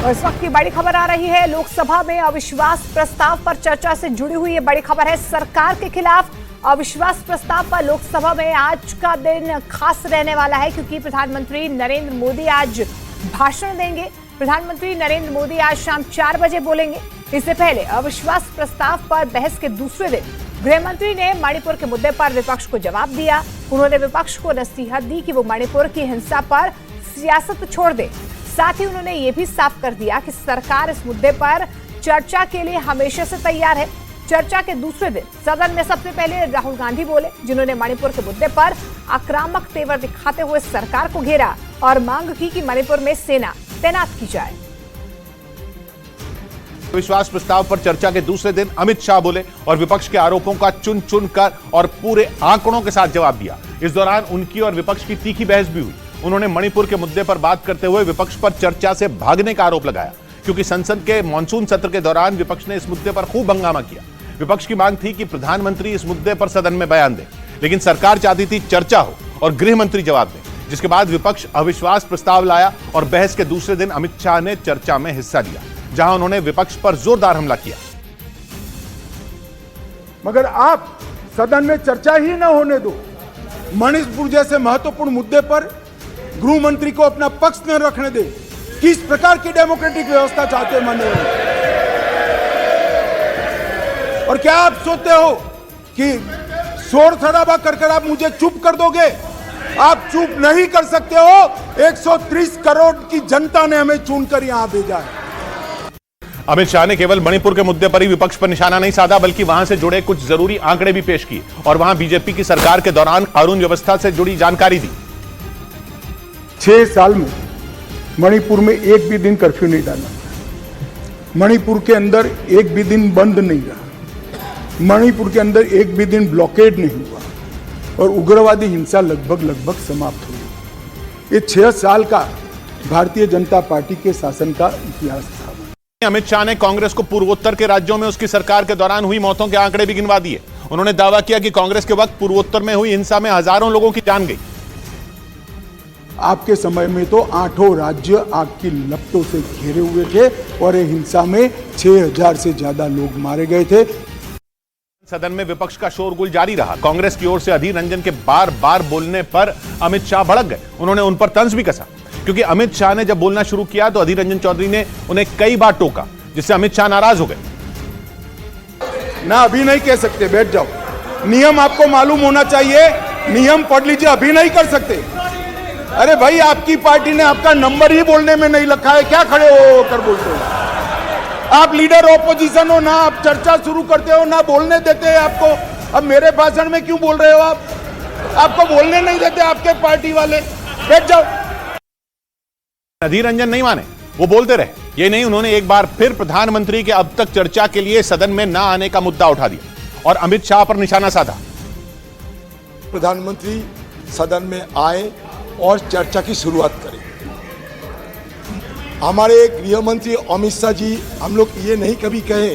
और इस वक्त की बड़ी खबर आ रही है, लोकसभा में अविश्वास प्रस्ताव पर चर्चा से जुड़ी हुई ये बड़ी खबर है। सरकार के खिलाफ अविश्वास प्रस्ताव पर लोकसभा में आज का दिन खास रहने वाला है, क्योंकि प्रधानमंत्री नरेंद्र मोदी आज भाषण देंगे। प्रधानमंत्री नरेंद्र मोदी आज शाम 4 बजे बोलेंगे। इससे पहले अविश्वास प्रस्ताव पर बहस के दूसरे दिन गृह मंत्री ने मणिपुर के मुद्दे पर विपक्ष को जवाब दिया। उन्होंने विपक्ष को नसीहत दी कि वो मणिपुर की हिंसा पर सियासत छोड़ दे। साथ ही उन्होंने ये भी साफ कर दिया कि सरकार इस मुद्दे पर चर्चा के लिए हमेशा से तैयार है। चर्चा के दूसरे दिन सदन में सबसे पहले राहुल गांधी बोले, जिन्होंने मणिपुर के मुद्दे पर आक्रामक तेवर दिखाते हुए सरकार को घेरा और मांग की कि मणिपुर में सेना तैनात की जाए। विश्वास प्रस्ताव पर चर्चा के दूसरे दिन अमित शाह बोले और विपक्ष के आरोपों का चुन चुन कर और पूरे आंकड़ों के साथ जवाब दिया। इस दौरान उनकी और विपक्ष की तीखी बहस भी हुई। उन्होंने मणिपुर के मुद्दे पर बात करते हुए विपक्ष पर चर्चा से भागने का आरोप लगाया, क्योंकि संसद के मॉनसून सत्र के दौरान विपक्ष ने इस मुद्दे पर खूब हंगामा किया। विपक्ष की मांग थी कि प्रधानमंत्री इस मुद्दे पर सदन में बयान दें, लेकिन सरकार चाहती थी चर्चा हो और गृह मंत्री जवाब दें, जिसके बाद विपक्ष अविश्वास प्रस्ताव लाया और बहस के दूसरे दिन अमित शाह ने चर्चा में हिस्सा लिया, जहां उन्होंने विपक्ष पर जोरदार हमला किया। मगर आप सदन में चर्चा ही न होने दो। मणिपुर जैसे महत्वपूर्ण मुद्दे पर गृह मंत्री को अपना पक्ष न रखने दे। किस प्रकार की डेमोक्रेटिक व्यवस्था चाहते हैं माननीय? और क्या आप सोचते हो कि शोर शराबा कर आप मुझे चुप कर दोगे? आप चुप नहीं कर सकते हो। 130 करोड़ की जनता ने हमें चुनकर यहां भेजा है। अमित शाह ने केवल मणिपुर के मुद्दे पर ही विपक्ष पर निशाना नहीं साधा, बल्कि वहां से जुड़े कुछ जरूरी आंकड़े भी पेश किए और वहां बीजेपी की सरकार के दौरान कानून व्यवस्था से जुड़ी जानकारी दी। 6 साल में मणिपुर में एक भी दिन कर्फ्यू नहीं डाला। मणिपुर के अंदर एक भी दिन बंद नहीं रहा। मणिपुर के अंदर एक भी दिन ब्लॉकेड नहीं हुआ और उग्रवादी हिंसा लगभग समाप्त हुई। ये 6 साल का भारतीय जनता पार्टी के शासन का इतिहास था। अमित शाह ने कांग्रेस को पूर्वोत्तर के राज्यों में उसकी सरकार के दौरान हुई मौतों के आंकड़े भी गिनवा दिए। उन्होंने दावा किया कि कांग्रेस के वक्त पूर्वोत्तर में हुई हिंसा में हजारों लोगों की जान गई। आपके समय में तो 8 राज्य आग की लपटों से घेरे हुए थे और हिंसा में 6000 से ज्यादा लोग मारे गए थे। सदन में विपक्ष का शोरगुल जारी रहा। कांग्रेस की ओर से अधीर रंजन के बार बार बोलने पर अमित शाह भड़क गए। उन्होंने उन पर तंज भी कसा, क्योंकि अमित शाह ने जब बोलना शुरू किया तो अधीर रंजन चौधरी ने उन्हें कई बार टोका, जिससे अमित शाह नाराज हो गए। ना अभी नहीं कह सकते, बैठ जाओ। नियम आपको मालूम होना चाहिए, नियम पढ़ लीजिए। अभी नहीं कर सकते। अरे भाई, आपकी पार्टी ने आपका नंबर ही बोलने में नहीं लिखा है, क्या खड़े हो कर बोलते हो? आप लीडर ऑपोजिशन हो ना, आप चर्चा शुरू करते हो ना, बोलने देते हैं आपको। अब मेरे भाषण में क्यों बोल रहे हो आप? आपको बोलने नहीं देते आपके पार्टी वाले। बैठ जाओ। अधीर रंजन नहीं माने, वो बोलते रहे। ये नहीं, उन्होंने एक बार फिर प्रधानमंत्री के अब तक चर्चा के लिए सदन में न आने का मुद्दा उठा दिया और अमित शाह पर निशाना साधा। प्रधानमंत्री सदन में आए और चर्चा की शुरुआत करें। हमारे गृह मंत्री अमित शाह जी, हम लोग ये नहीं कभी कहे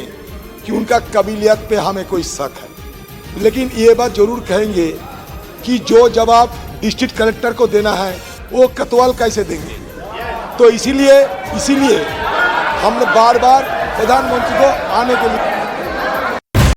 कि उनका काबिलियत पे हमें कोई शक है, लेकिन ये बात जरूर कहेंगे कि जो जवाब डिस्ट्रिक्ट कलेक्टर को देना है वो कोतवाल कैसे देंगे। तो इसीलिए हम बार बार प्रधानमंत्री को आने के लिए